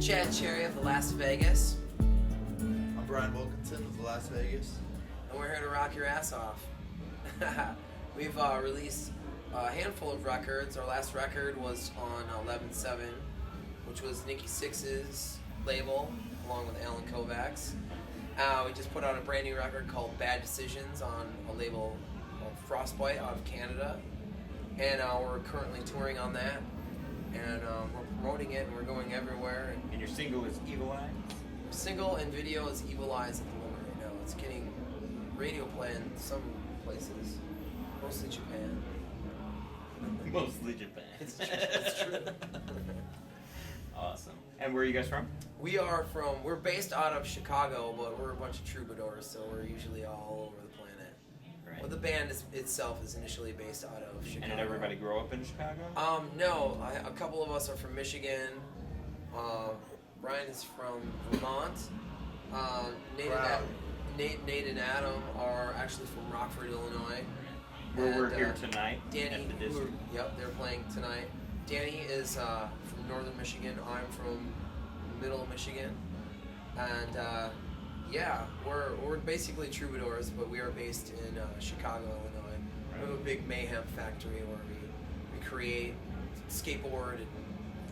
Chad Cherry of the Las Vegas, I'm Bryan of the Las Vegas. and we're here to rock your ass off. We've released a handful of records. Our last record was on 11/7, which was Nikki Sixx's label, along with Alan Kovacs. We just put out a brand new record called Bad Decisions on a label called Frostbite out of Canada, and we're currently touring on that, and we're promoting it, and we're going everywhere. And your single is Evil Eyes? Single and video is Evil Eyes at the moment right now. It's getting radio play in some places, mostly Japan. Mostly Japan. It's true. Awesome. And where are you guys from? We're based out of Chicago, but we're a bunch of troubadours, so we're usually all over the planet. Right. Well, the band itself is initially based out of Chicago. And did everybody grow up in Chicago? No. A couple of us are from Michigan. Bryan is from Vermont. Nate and Adam are actually from Rockford, Illinois. Where we're here tonight Danny, at the district. they're playing tonight. Danny is from northern Michigan. I'm from middle Michigan. And we're basically troubadours, but we are based in Chicago, Illinois. We have a big mayhem factory where we create, skateboard, and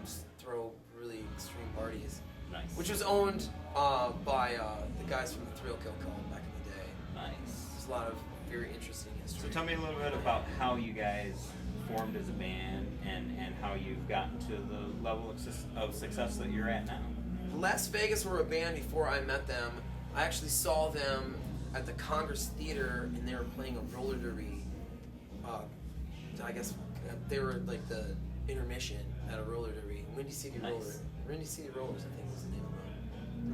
just throw really extreme parties. Nice. Which was owned by the guys from the Thrill Kill Call back in the day. Nice. There's a lot of very interesting history. So tell me a little bit about how you guys formed as a band and how you've gotten to the level of success that you're at now. Las Vegas were a band before I met them. I actually saw them at the Congress Theater, and they were playing a roller derby. I guess they were like the intermission at a roller derby. Windy City Rollers, I think was the name of them.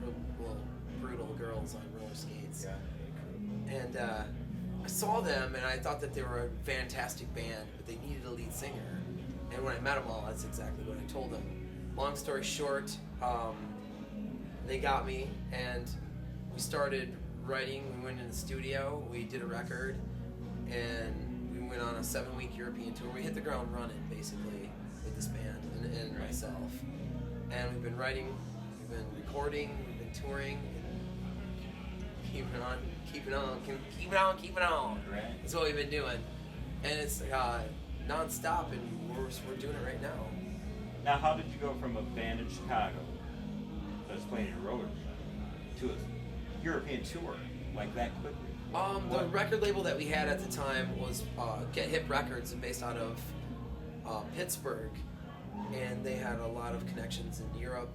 Real little brutal girls on roller skates. Yeah. And I saw them, and I thought that they were a fantastic band, but they needed a lead singer. And when I met them all, that's exactly what I told them. Long story short, they got me, and we started writing. We went in the studio, we did a record, and we went on a 7-week European tour. We hit the ground running, basically, with this band and myself. And we've been writing, we've been recording, we've been touring, and keeping on. Right. That's what we've been doing. And it's non-stop, and we're doing it right now. Now, how did you go from a band in Chicago that's playing a roller to a European tour like that quickly? The record label that we had at the time was Get Hip Records, based out of Pittsburgh, and they had a lot of connections in Europe,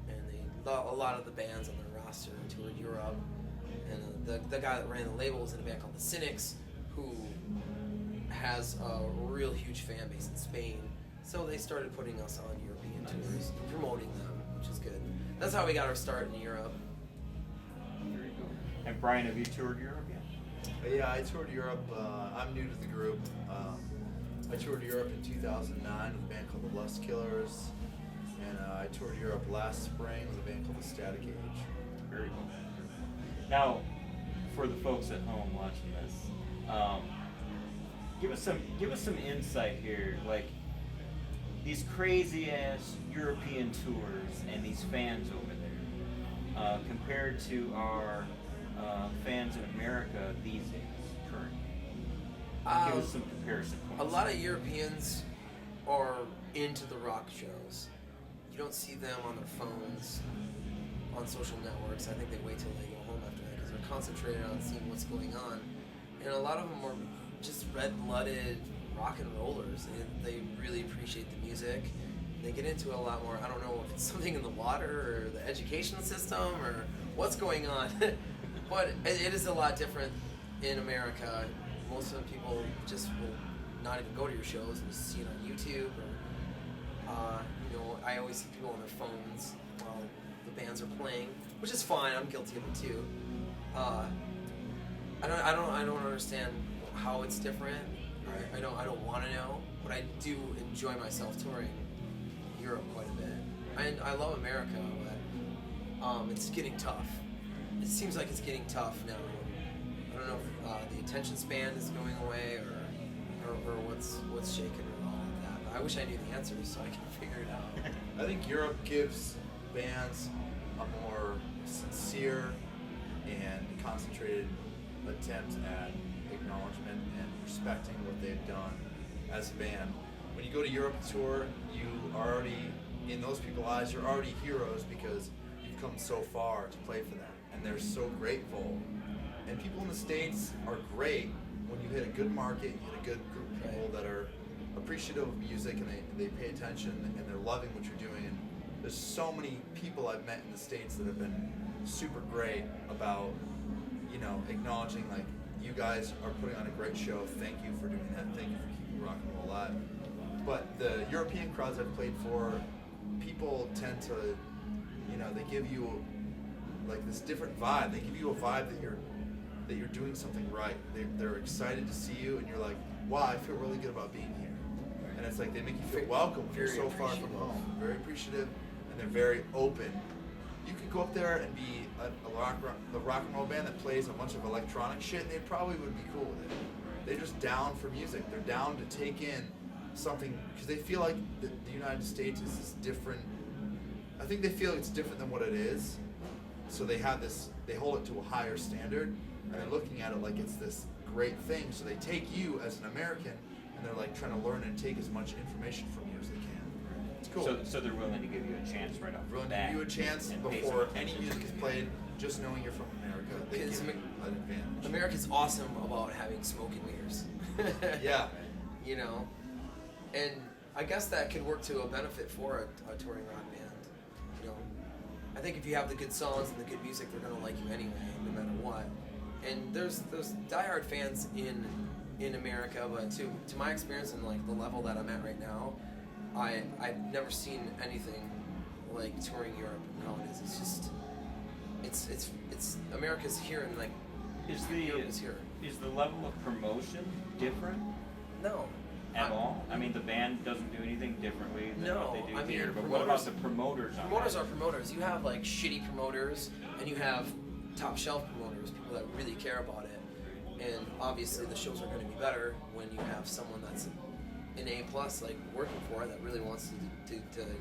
and a lot of the bands on their roster toured Europe. And the guy that ran the label was in a band called the Cynics, who has a real huge fan base in Spain. So they started putting us on European tours, promoting them, which is good. That's how we got our start in Europe. Very cool. And Bryan, have you toured Europe yet? Yeah, I toured Europe. I'm new to the group. I toured Europe in 2009 with a band called the Lust Killers, and I toured Europe last spring with a band called the Static Age. Very cool. Now, for the folks at home watching this, give us some insight here. Like these crazy ass European tours and these fans over there, compared to our fans in America these days, currently. Give us some comparison points. A lot of Europeans are into the rock shows. You don't see them on their phones, on social networks. I think they wait till they go home after that because they're concentrated on seeing what's going on. And a lot of them are just red-blooded rock and rollers. They really appreciate the music. They get into it a lot more. I don't know if it's something in the water or the education system or what's going on, but it is a lot different in America. Most of the people just will not even go to your shows and just see it on YouTube. Or, I always see people on their phones while the bands are playing, which is fine. I'm guilty of it too. I don't understand how it's different. I don't want to know, but I do enjoy myself touring Europe quite a bit. I love America, but it's getting tough. It seems like it's getting tough now. I don't know if the attention span is going away or what's shaking and all of that. I wish I knew the answers so I could figure it out. I think Europe gives bands a more sincere and concentrated attempt at acknowledgement and respecting what they've done as a band. When you go to Europe tour, you are already, in those people's eyes, you're already heroes because you've come so far to play for them, and they're so grateful. And people in the States are great when you hit a good market, you hit a good group of people that are appreciative of music and they pay attention and they're loving what you're doing. And there's so many people I've met in the States that have been super great about, you know, acknowledging like, you guys are putting on a great show. Thank you for doing that. Thank you for keeping rock and roll alive. But the European crowds I've played for, people tend to, you know, they give you like this different vibe. They give you a vibe that you're doing something right. They're excited to see you, and you're like, wow, I feel really good about being here. And it's like they make you feel welcome. You're so far from home. Very appreciative, and they're very open. You could go up there and be a rock and roll band that plays a bunch of electronic shit, and they probably would be cool with it. They're just down for music. They're down to take in something, because they feel like the United States is this different. I think they feel it's different than what it is, so they have this. They hold it to a higher standard, and they're looking at it like it's this great thing. So they take you as an American, and they're like trying to learn and take as much information from you as they can. It's cool. So they're willing to give you a chance right off the Willing to bat. give you a chance and pay before some any attention music to is you. played. Just knowing you're from America, they give you an advantage. America's awesome about having smoke and mirrors. Yeah. You know, and I guess that could work to a benefit for a touring rock band. You know, I think if you have the good songs and the good music, they're gonna like you anyway, no matter what. And there's diehard fans in America, but to my experience and like the level that I'm at right now, I've never seen anything like touring Europe and how it is. It's just it's America's here, and like Europe is here. Is the level of promotion different No. at all? I mean, the band doesn't do anything differently than No, what they do I mean, here. But what about the promoters? Promoters are promoters. You have like shitty promoters, and you have top shelf promoters, people that really care about it. And obviously, the shows are going to be better when you have someone that's an A plus, like working for it, that really wants to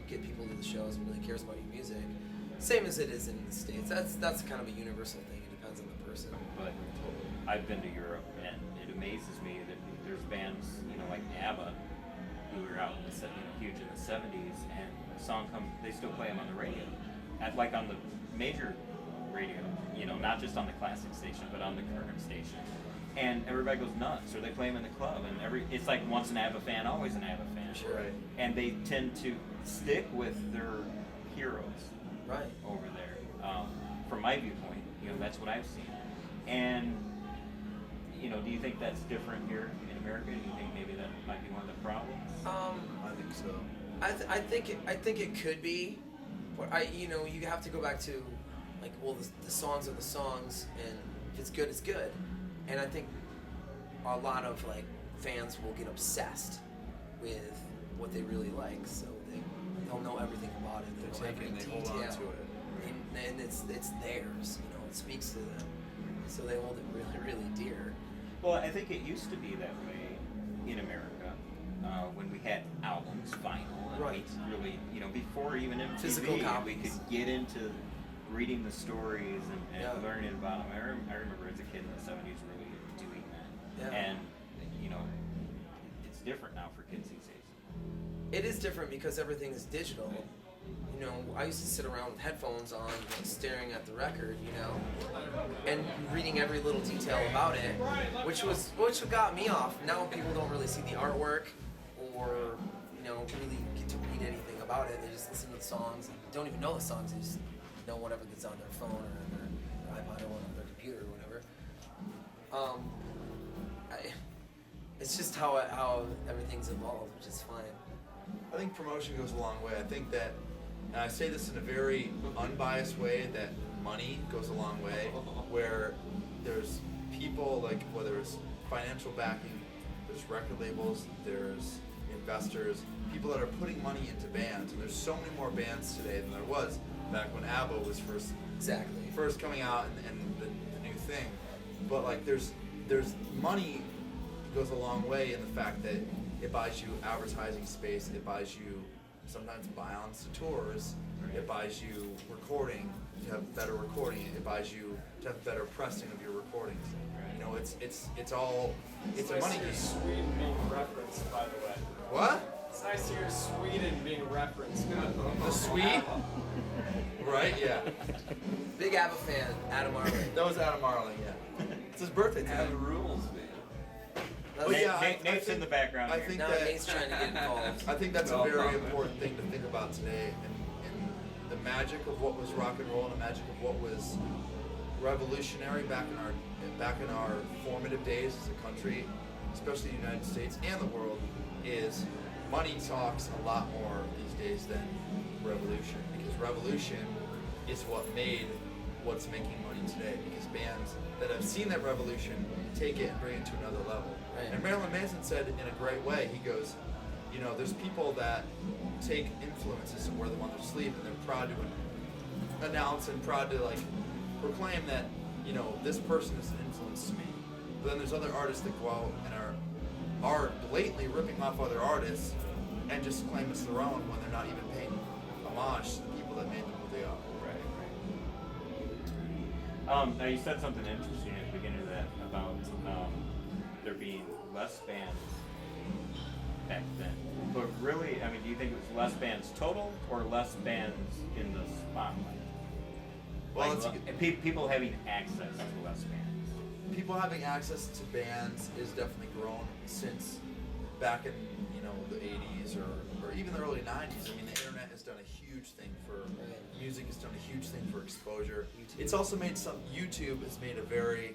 get people to the shows and really cares about your music. Same as it is in the States. That's kind of a universal thing. It depends on the person. But I've been to Europe, and it amazes me that there's bands, you know, like ABBA, who were out in the huge in the '70s, and a song comes, they still play them on the radio, like on the major radio, you know, not just on the classic station, but on the current station. And everybody goes nuts, or they play them in the club, and it's like once an ABBA fan, always an ABBA fan. Sure. Right. And they tend to stick with their heroes. Right. Over there, from my viewpoint, you know, that's what I've seen. And you know, do you think that's different here in America? Do you think maybe that might be one of the problems? I think so. I think it could be, but you know, you have to go back to like, well, the songs are the songs, and if it's good, it's good. And I think a lot of like fans will get obsessed with what they really like, so they'll know everything about it. They'll know every They detail, hold on to it. and it's theirs. You know, it speaks to them, so they hold it really, really dear. Well, I think it used to be that way in America when we had albums, vinyl, and Right. we really, you know, before even MTV, Physical we copies. could get into reading the stories and Yeah. learning about them. I remember as a kid in the '70s really doing that. Yeah. And you know, it's different now for kids these days. It is different because everything is digital. You know, I used to sit around with headphones on, like, staring at the record, you know, and reading every little detail about it, which got me off. Now people don't really see the artwork, or you know, really get to read anything about it. They just listen to the songs and don't even know the songs. They just know whatever that's on their phone or their iPod or on their computer or whatever. It's just how everything's evolved, which is fine. I think promotion goes a long way. I think that, and I say this in a very unbiased way, that money goes a long way, where there's people, like, whether it's financial backing, there's record labels, there's investors, people that are putting money into bands, and there's so many more bands today than there was back when ABBA was first coming out and the new thing. But like there's money goes a long way in the fact that it buys you advertising space, it buys you sometimes buy-ons to tours, Right. It buys you recording to have better recording. It buys you to have better pressing of your recordings. Right. You know, it's all it's a nice money to hear game. Sweden being referenced, by the way. What? It's nice to hear Sweden being referenced. The Swede? Right? Yeah. Big ABBA fan, Adam Arley. That was Adam Marley. Yeah. It's his birthday today. Have rules, man. But Nate, yeah, I Nate's think- in the background I here. think Now that Nate's trying to get involved. I think that's a Well, very comment. important thing to think about today, and the magic of what was rock and roll, and the magic of what was revolutionary back in our formative days as a country, especially the United States and the world, is money talks a lot more these days than revolution, because revolution is what made what's making money today, because bands that have seen that revolution take it and bring it to another level. Right. And Marilyn Manson said in a great way, he goes, you know, there's people that take influences and wear them on their sleeve, and they're proud to announce and proud to like proclaim that, you know, this person is an influence to me. But then there's other artists that go out and are blatantly ripping off other artists and just claim it's their own when they're not even paying homage to the people that made them who they are. Right. Now you said something interesting at the beginning of that about there being less bands back then. But really, I mean, do you think it was less bands total or less bands in the spotlight? Well, Like, it's a and people having access to less bands. people having access to bands is definitely grown since back in, you know, the 80s or even the early 90s. I mean, the internet has done a huge thing for music, has done a huge thing for exposure. YouTube. It's also made YouTube has made a very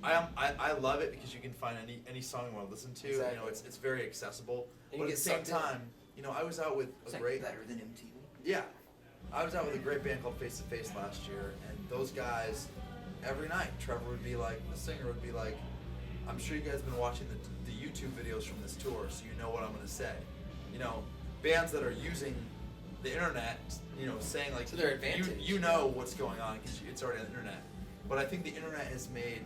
I love it because you can find any song you want to listen to. You know, Exactly. it's very accessible. And But you at get the same sucked in. time, you know, I was out with a great better than MTV. yeah. I was out with a great band called Face to Face last year, and those guys, every night, Trevor would be like, the singer would be like, I'm sure you guys have been watching the YouTube videos from this tour, so you know what I'm going to say. You know, bands that are using the internet, you know, saying like, To their advantage. you know what's going on because it's already on the internet. But I think the internet has made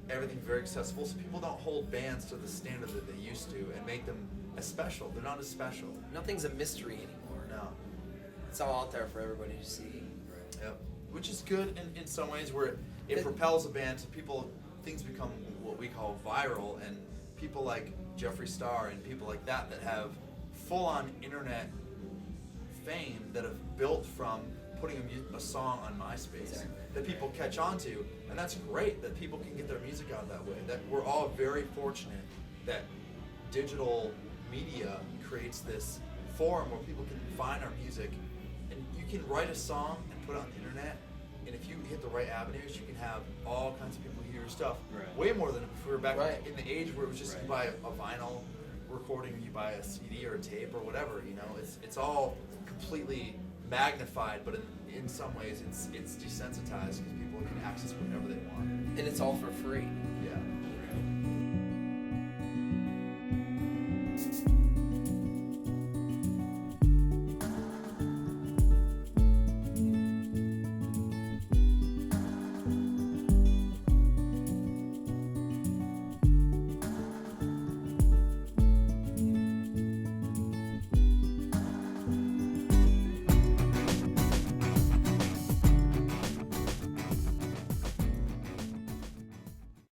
everything very accessible, so people don't hold bands to the standard that they used to and make them as special. They're not as special. Nothing's a mystery anymore. No. It's all out there for everybody to see. Yep. Which is good in some ways, where it It- propels a band to people. Things become what we call viral, and people like Jeffree Star and people like that have full-on internet fame that have built from putting a song on MySpace Exactly. that people catch on to, and that's great that people can get their music out that way. That we're all very fortunate that digital media creates this forum where people can find our music, and you can write a song and put it on the internet, and if you hit the right avenues, you can have all kinds of people hear your stuff. Right. Way more than if we were back Right. in the age where it was just you Right. buy a vinyl recording, or you buy a CD or a tape or whatever. You know, it's all completely magnified, but in some ways it's desensitized because people can access whatever they want. And it's all for free. Yeah.